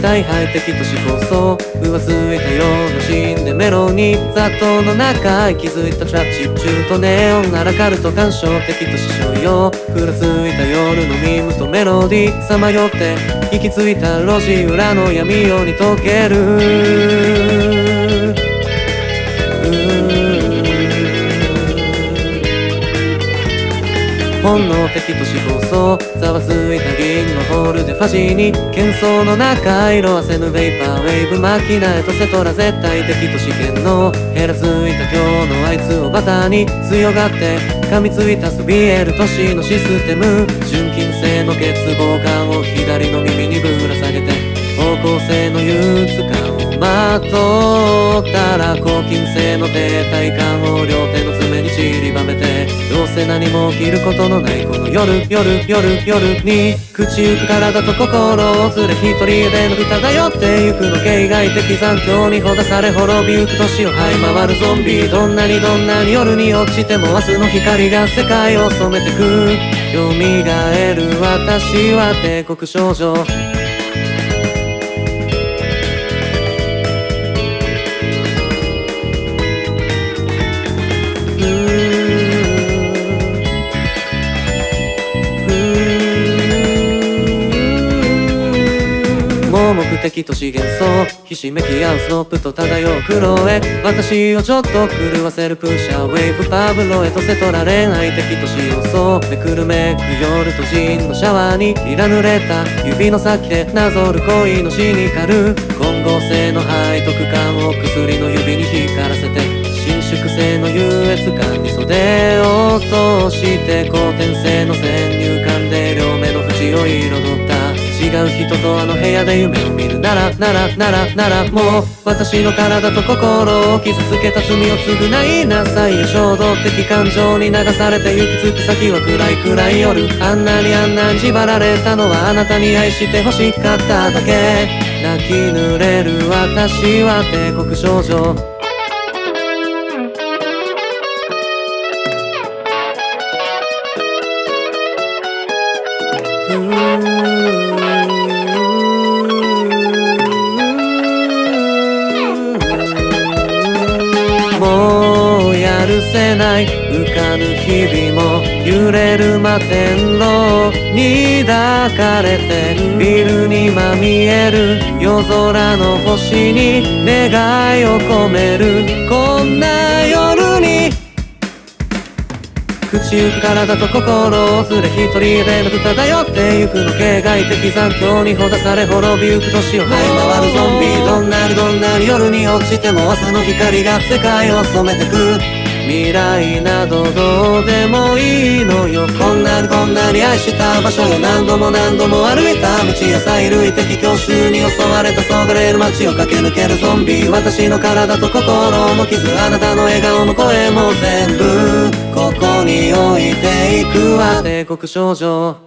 大敗敵とし構想浮ついたようなシーンでメロに雑踏の中息づいたトラッチッチューとネオンならカルト干渉敵とししょうよふらついた夜のミームとメロディーさまよって行き着いた路地裏の闇夜に溶ける本能的とし構想ざわついた銀のホールでファジーに喧騒の中色あせぬベイパーウェイブマキナエトセトラ絶対的と試験のヘラついた今日のあいつをバターに強がって噛みついたそびえる都市のシステム純金製の欠乏感を左の耳にぶら下げて方向性の憂鬱感をまとったら抗菌性の停滞感を両手の爪に散りばめてどうせ何も起きることのないこの夜に朽ちゆく体と心を連れ一人での漂ってゆくの形骸的残響にほだされ滅びゆく年を這い回るゾンビどんなに夜に落ちても明日の光が世界を染めてく蘇る私は帝国少女目的と資源層ひしめき合うスノープと漂う苦労へ私をちょっと狂わせるプッシャーウェイブパブロエトセトラ恋愛的とし要素めくるめく夜とジンのシャワーにいらぬれた指の先でなぞる恋のシニカル混合性の背徳感を薬の指に光らせて伸縮性の優越感に袖を通して後天性の先入観で両目の縁を彩った違う人とあの部屋で夢を見るならもう私の体と心を傷つけた罪を償いなさいよ衝動的感情に流されて行き着く先は暗い夜あんなに縛られたのはあなたに愛して欲しかっただけ泣き濡れる私は帝国少女もうやるせない浮かぬ日々も揺れる摩天楼に抱かれてビルにまみえる夜空の星に願いを込めるこんな夜に朽ちゆく体と心を連れ一人でなく漂ってゆくの形骸的残響にほだされ滅びゆく年を這い回るゾンビどんなに夜に落ちても明日の光が世界を染めてく未来などどうでもいいのよこんなに愛した場所よ何度も歩いた道や催涙的強襲に襲われたそがれる街を駆け抜けるゾンビ私の体と心の傷あなたの笑顔も声も全部ここに置いていくわ帝国少女